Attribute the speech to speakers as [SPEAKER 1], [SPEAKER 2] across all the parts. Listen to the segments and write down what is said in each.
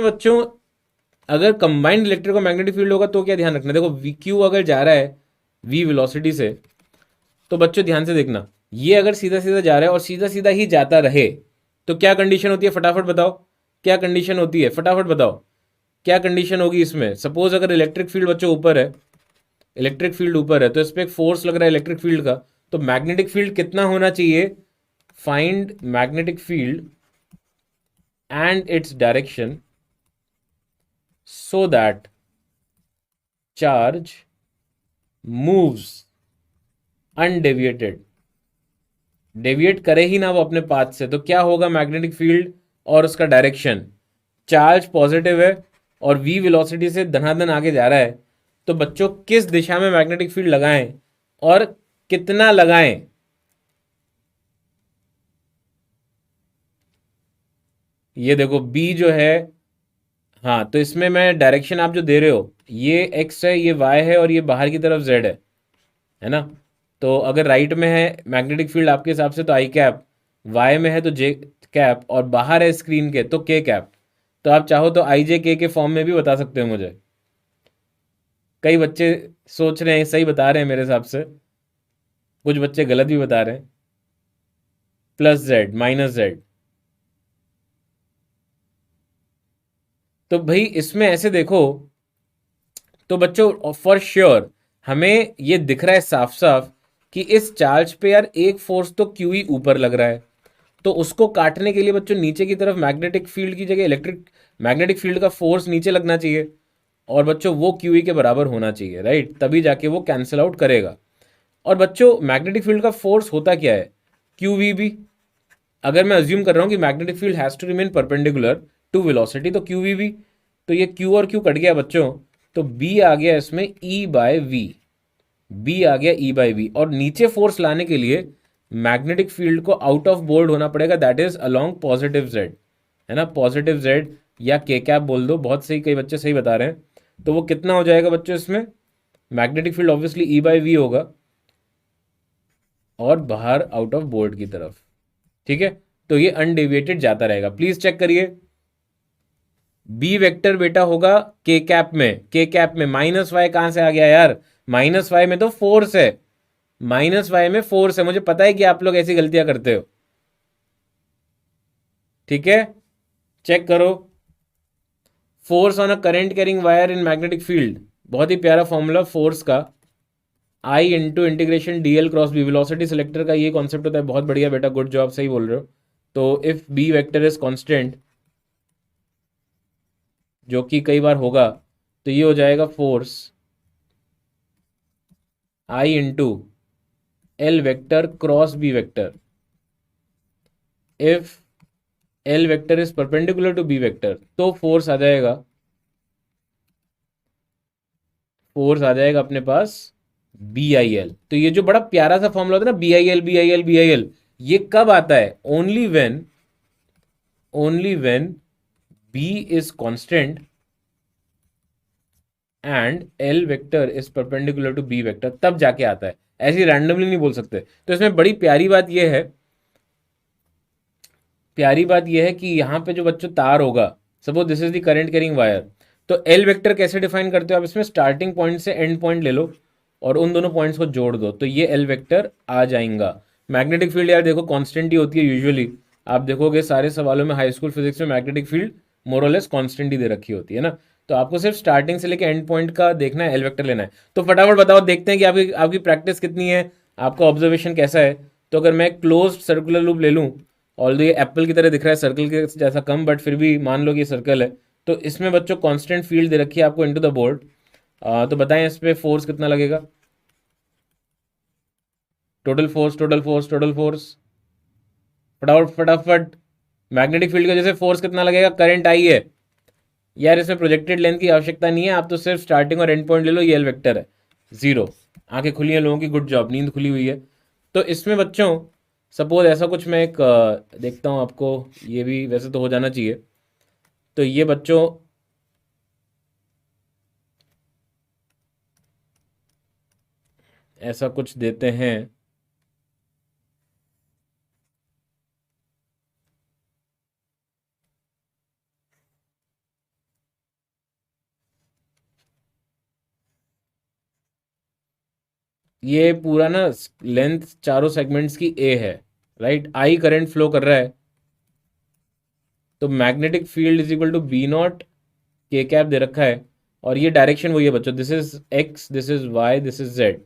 [SPEAKER 1] बच्चों अगर combined electric और मैग्नेटिक फील्ड होगा तो क्या ध्यान रखना, देखो वी क्यू अगर जा रहा है वी वेलोसिटी से, तो बच्चों ध्यान से देखना, ये अगर सीधा सीधा जा रहा है और सीधा सीधा ही जाता रहे तो क्या कंडीशन होती है, फटाफट बताओ क्या कंडीशन होती है, फटाफट बताओ क्या कंडीशन होगी इसमें। सपोज अगर इलेक्ट्रिक फील्ड बच्चों ऊपर है, इलेक्ट्रिक फील्ड ऊपर है तो इस पर एक फोर्स लग रहा है इलेक्ट्रिक फील्ड का, तो मैग्नेटिक फील्ड कितना होना चाहिए, find magnetic field and its direction so that charge moves undeviated, deviate करे ही ना वो अपने पाथ से, तो क्या होगा मैग्नेटिक फील्ड और उसका डायरेक्शन, चार्ज पॉजिटिव है और v वेलोसिटी से धनाधन आगे जा रहा है, तो बच्चों किस दिशा में मैग्नेटिक फील्ड लगाएं और कितना लगाएं। ये देखो b जो है, हाँ तो इसमें मैं डायरेक्शन आप जो दे रहे हो ये x है ये y है और ये बाहर की तरफ z है ना। तो अगर राइट में है मैग्नेटिक फील्ड आपके हिसाब से तो आई कैप, वाई में है तो जे कैप और बाहर है स्क्रीन के तो के कैप। तो आप चाहो तो आई जे के फॉर्म में भी बता सकते हो मुझे। कई बच्चे सोच रहे हैं सही बता रहे हैं मेरे हिसाब से, कुछ बच्चे गलत भी बता रहे हैं, प्लस जेड माइनस जेड। तो भाई इसमें ऐसे देखो, तो बच्चों फॉर श्योर हमें ये दिख रहा है साफ साफ कि इस चार्ज पे यार एक फोर्स तो क्यू ही ऊपर लग रहा है, तो उसको काटने के लिए बच्चों नीचे की तरफ मैग्नेटिक फील्ड की जगह इलेक्ट्रिक मैग्नेटिक फील्ड का फोर्स नीचे लगना चाहिए और बच्चों वो क्यू के बराबर होना चाहिए, राइट, तभी जाके वो कैंसिल आउट करेगा। और बच्चों मैग्नेटिक फील्ड का फोर्स होता क्या है, क्यू वी बी। अगर मैं अज्यूम कर रहा हूँ कि magnetic field has to remain perpendicular to velocity, तो क्यू वी बी, तो ये क्यू और क्यू कट गया बच्चों, तो बी आ गया इसमें ई बाय वी, बी आ गया ई बाई वी। और नीचे फोर्स लाने के लिए मैग्नेटिक फील्ड को आउट ऑफ बोर्ड होना पड़ेगा, that is along positive Z, है ना, पॉजिटिव जेड या के कैप बोल दो, बहुत सही, कई बच्चे सही बता रहे हैं। तो वो कितना हो जाएगा बच्चों इसमें, magnetic field obviously e by v होगा और बाहर आउट ऑफ बोर्ड की तरफ, ठीक है। तो ये अनडेविएटेड जाता रहेगा, प्लीज चेक करिए। बी वेक्टर बेटा होगा के कैप में, के कैप में माइनस वाई कहां से आ गया यार, माइनस वाई में तो फोर्स है, माइनस वाई में फोर्स है, मुझे पता है कि आप लोग ऐसी गलतियां करते हो, ठीक है। चेक करो, force on a current carrying wire in magnetic field, बहुत ही प्यारा फॉर्मूला फोर्स का, I into integration d l cross B, velocity selector का ये कॉन्सेप्ट होता है, बहुत बढ़िया बेटा, गुड जॉब, सही बोल रहे हो। तो if b vector is constant, जो कि कई बार होगा, तो ये हो जाएगा force i into l vector cross b vector, if l vector is perpendicular to b vector, तो फोर्स आ जाएगा, फोर्स आ जाएगा अपने पास बी आई एल। तो ये जो बड़ा प्यारा सा फॉर्मूला होता है ना, b i l b i l b i l, ये कब आता है, only when b is constant and l vector is perpendicular to b vector, तब जाके आता है, ऐसी रैंडमली नहीं बोल सकते। तो इसमें बड़ी प्यारी बात यह है, प्यारी बात यह है कि यहाँ पे जो बच्चों तार होगा, suppose this is the current carrying wire, तो एल वेक्टर कैसे डिफाइन करते हो आप, इसमें स्टार्टिंग पॉइंट से एंड पॉइंट ले लो और उन दोनों पॉइंट्स को जोड़ दो, तो ये एल वेक्टर आ जाएगा। मैग्नेटिक फील्ड यार देखो कांस्टेंट ही होती है यूजुअली, आप देखोगे सारे सवालों में हाई स्कूल फिजिक्स में मैग्नेटिक फील्ड मोरलेस कांस्टेंट ही दे रखी होती है ना। तो आपको सिर्फ स्टार्टिंग से लेकर एंड पॉइंट का देखना है, एल वेक्टर लेना है। तो फटाफट बताओ, देखते हैं कि आपकी आपकी प्रैक्टिस कितनी है, आपका ऑब्जर्वेशन कैसा है। तो अगर मैं क्लोज सर्कुलर लूप ले लूँ, ऑल ये एप्पल की तरह दिख रहा है, सर्कल के जैसा कम, बट फिर भी मान लो कि सर्कल है, तो इसमें बच्चों कांस्टेंट फील्ड दे रखी है आपको इनटू द बोर्ड। तो बताएं इस पे फोर्स कितना लगेगा, total force total force total force, फटाफट फटाफट। मैग्नेटिक फील्ड की वजह से फोर्स कितना लगेगा, करंट आई है यार, इसमें प्रोजेक्टेड लेंथ की आवश्यकता नहीं है, आप तो सिर्फ स्टार्टिंग और एंड पॉइंट ले लो, ये एल वेक्टर है, जीरो। आंखें खुली हैं लोगों की, गुड जॉब, नींद खुली हुई है। तो इसमें बच्चों सपोज ऐसा कुछ मैं एक देखता हूँ आपको, ये भी वैसे तो हो जाना चाहिए। तो ये बच्चों ऐसा कुछ देते हैं, ये पूरा ना लेंथ चारों सेगमेंट्स की ए है, राइट। आई करंट फ्लो कर रहा है, तो magnetic field is equal to b naught k cap दे रखा है, और ये डायरेक्शन वही है बच्चों, this is x, this is y, this is z.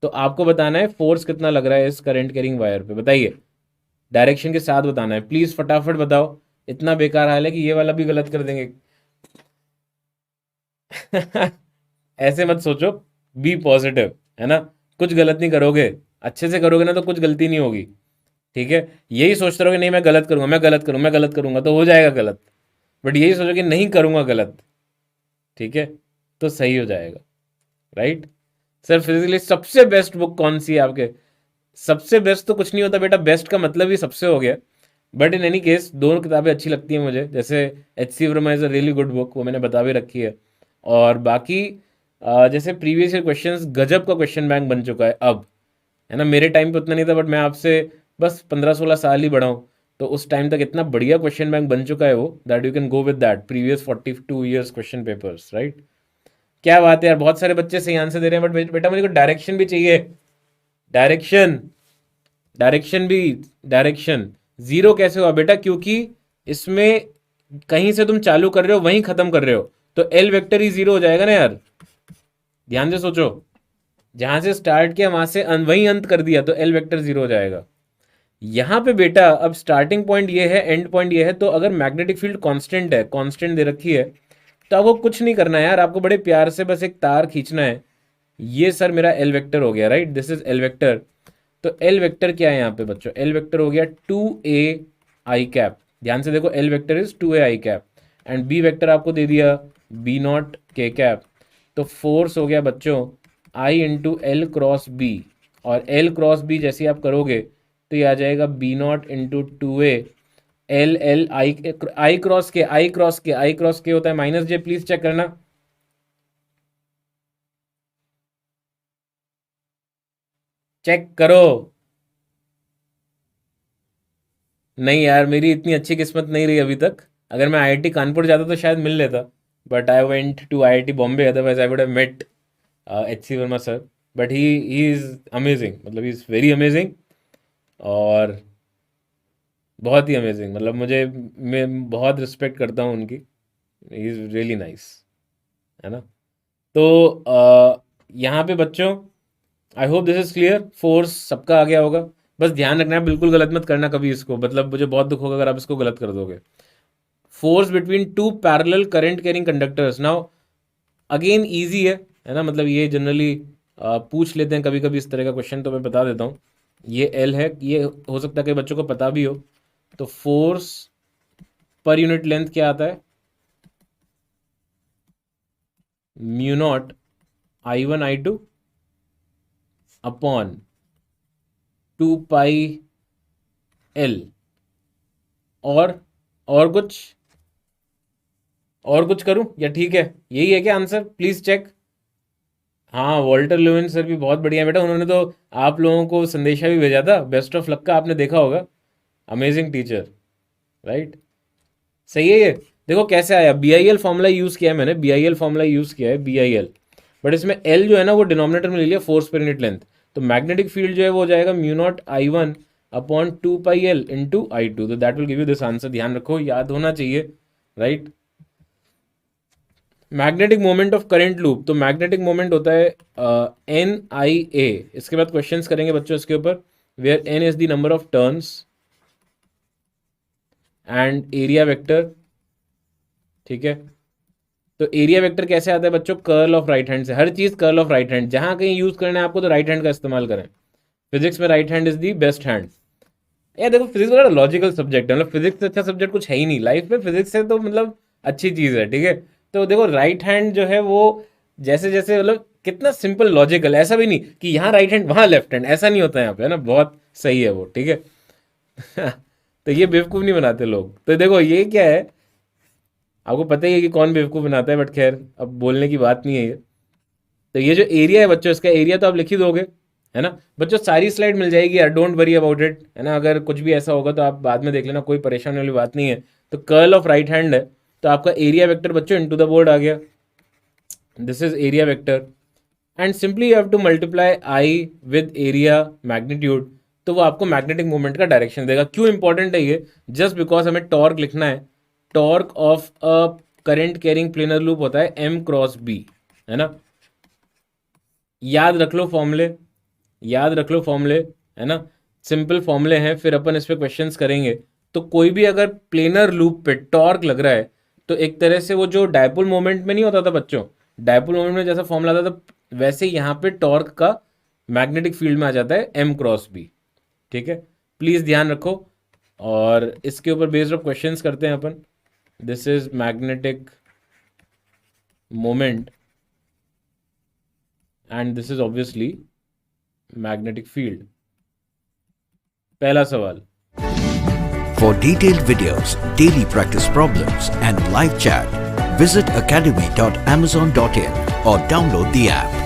[SPEAKER 1] तो आपको बताना है फोर्स कितना लग रहा है इस करंट कैरिंग वायर पे, बताइए, डायरेक्शन के साथ बताना है, प्लीज फटाफट बताओ। इतना बेकार हाल है कि ये वाला भी गलत कर देंगे। ऐसे मत सोचो, बी पॉजिटिव, है ना। कुछ गलत नहीं करोगे, अच्छे से करोगे ना तो कुछ गलती नहीं होगी, ठीक है। यही सोचते रहोगे नहीं मैं गलत करूंगा, मैं गलत करूंगा, मैं गलत करूंगा, तो हो जाएगा गलत। बट यही सोचो कि नहीं करूंगा गलत, ठीक है, तो सही हो जाएगा, राइट। सर फिजिकली सबसे बेस्ट बुक कौन सी है आपके? सबसे बेस्ट तो कुछ नहीं होता बेटा, बेस्ट का मतलब ही सबसे हो गया। बट इन एनी केस दोनों किताबें अच्छी लगती हैं मुझे, जैसे H C Verma is a really good book, वो मैंने बता भी रखी है। और बाकी जैसे प्रीवियस ईयर क्वेश्चंस गजब का क्वेश्चन बैंक बन चुका है अब, है ना। मेरे टाइम पे उतना नहीं था, बट मैं आपसे बस 15-16 साल ही बड़ा हूँ, तो उस टाइम तक इतना बढ़िया क्वेश्चन बैंक बन चुका है वो, that you can go with that previous 42 years question papers, right. क्या बात है यार, बहुत सारे बच्चे सही आंसर दे रहे हैं, बट बेटा मुझे को डायरेक्शन भी चाहिए, डायरेक्शन, डायरेक्शन भी, डायरेक्शन। जीरो कैसे हुआ बेटा? क्योंकि इसमें कहीं से तुम चालू कर रहे हो वहीं खत्म कर रहे हो, तो एल वेक्टर ही जीरो हो जाएगा ना यार। ध्यान से सोचो, जहां से स्टार्ट किया वहां से वहीं अंत कर दिया, तो एल वेक्टर जीरो हो जाएगा। यहां पे बेटा अब स्टार्टिंग पॉइंट ये है, एंड पॉइंट ये है, तो अगर मैग्नेटिक फील्ड कांस्टेंट है, कांस्टेंट दे रखी है, तो आपको कुछ नहीं करना है यार, आपको बड़े प्यार से बस एक तार खींचना है। ये सर मेरा एल वेक्टर हो गया, right, this is L vector. तो एल वेक्टर क्या है यहाँ पे बच्चों? एल वेक्टर हो गया 2a आई कैप। ध्यान से देखो, l vector is 2a i cap, and b vector आपको दे दिया बी नॉट के कैप। तो फोर्स हो गया बच्चों i into l cross b, और एल क्रॉस बी जैसे आप करोगे तो ये आ जाएगा b naught into 2a l l i, i cross k, i cross k, i cross k होता है माइनस जे, प्लीज चेक करना, चेक करो। नहीं यार, मेरी इतनी अच्छी किस्मत नहीं रही अभी तक, अगर मैं आईआईटी कानपुर जाता तो शायद मिल लेता, but I went to IIT Bombay, otherwise I would have met H C Verma sir. But he is amazing, मतलब ही इज़ वेरी अमेजिंग, और बहुत ही अमेजिंग, मतलब मुझे, मैं बहुत रिस्पेक्ट करता हूँ उनकी, ही इज़ रियली नाइस, है ना। तो यहाँ पे बच्चों I hope this is clear, force सबका आ गया होगा। बस ध्यान रखना है, बिल्कुल गलत मत करना कभी इसको, मतलब मुझे बहुत दुख होगा अगर आप इसको गलत कर दोगे। Force between two parallel current carrying conductors, now again easy है ना, मतलब ये जनरली पूछ लेते हैं कभी कभी इस तरह का क्वेश्चन, तो मैं बता देता हूँ। ये एल है, ये हो सकता है कि बच्चों को पता भी हो। तो फोर्स पर यूनिट लेंथ क्या आता है? Mu naught I1 I2 upon 2 पाई L। और कुछ, और कुछ करूं या ठीक है? यही है क्या आंसर? Please check. हाँ, वॉल्टर लुइन सर भी बहुत बढ़िया है बेटा, उन्होंने तो आप लोगों को संदेशा भी भेजा था, बेस्ट ऑफ लक का, आपने देखा होगा, अमेजिंग टीचर, राइट। सही है ये। देखो कैसे आया, b i l formula use किया है मैंने, b i l formula use किया है, बी आई एल, बट इसमें एल जो है ना वो डिनोमिनेटर में ले लिया, फोर्स पर यूनिट लेंथ। तो मैग्नेटिक फील्ड जो है वो हो जाएगा म्यू नॉट I1 अपॉन 2 पाई L इंटू I2, तो that will give you this answer. ध्यान रखो, याद होना चाहिए, right. Magnetic moment of current loop, तो मैग्नेटिक मोमेंट होता है NIA। इसके बाद क्वेश्चंस करेंगे बच्चों इसके ऊपर, where N is the number of turns and area vector, ठीक है। तो एरिया वेक्टर कैसे आता है बच्चों? कर्ल ऑफ राइट हैंड से, हर चीज कर्ल ऑफ राइट हैंड, जहां कहीं यूज करना है आपको तो राइट हैंड का इस्तेमाल करें, फिजिक्स में right hand is the best hand. यार देखो, फिजिक्स बड़ा लॉजिकल सब्जेक्ट है, मतलब फिजिक्स से अच्छा सब्जेक्ट कुछ है ही नहीं लाइफ में, फिजिक्स से तो मतलब अच्छी चीज है, ठीक है। तो देखो राइट हैंड जो है वो जैसे जैसे, मतलब कितना सिंपल लॉजिकल, ऐसा भी नहीं कि यहाँ राइट हैंड वहाँ लेफ्ट हैंड, ऐसा नहीं होता है यहाँ पे, है ना, बहुत सही है वो, ठीक है। तो ये बेवकूफ़ नहीं बनाते लोग। तो देखो ये क्या है, आपको पता ही है कि कौन बेवकूफ़ बनाता है, बट खैर अब बोलने की बात नहीं है ये। तो ये जो एरिया है बच्चों, इसका एरिया तो आप लिख ही दोगे, है ना। बच्चों सारी स्लाइड मिल जाएगी यार, डोंट वरी अबाउट इट, है ना। अगर कुछ भी ऐसा होगा तो आप बाद में देख लेना, कोई परेशानी वाली बात नहीं है। तो कर्ल ऑफ राइट हैंड है, तो आपका एरिया वेक्टर बच्चों इनटू द बोर्ड आ गया, this is area vector. And simply you have to multiply I with area magnitude, तो वो आपको मैग्नेटिक मोमेंट का डायरेक्शन देगा। क्यों इंपॉर्टेंट है ये? जस्ट बिकॉज हमें टॉर्क लिखना है। Torque of a current carrying planar loop होता है m क्रॉस b, है ना। याद रख लो फॉर्मूले, याद रख लो फॉर्मूले, है ना। सिंपल फॉर्मूले हैं, फिर अपन इस पे क्वेश्चंस करेंगे। तो कोई भी अगर प्लेनर लूप पे टॉर्क लग रहा है तो एक तरह से वो जो डायपोल मोमेंट में नहीं होता था बच्चों, डायपोल मोमेंट में जैसा फॉर्मूला आता था वैसे यहाँ पे टॉर्क का मैग्नेटिक फील्ड में आ जाता है m क्रॉस b। ठीक है, प्लीज ध्यान रखो। और इसके ऊपर बेस्ड ऑफ क्वेश्चंस करते हैं अपन। This is magnetic moment and this is obviously magnetic field. पहला सवाल,
[SPEAKER 2] For detailed videos, daily practice problems and live chat, visit academy.amazon.in or download the app.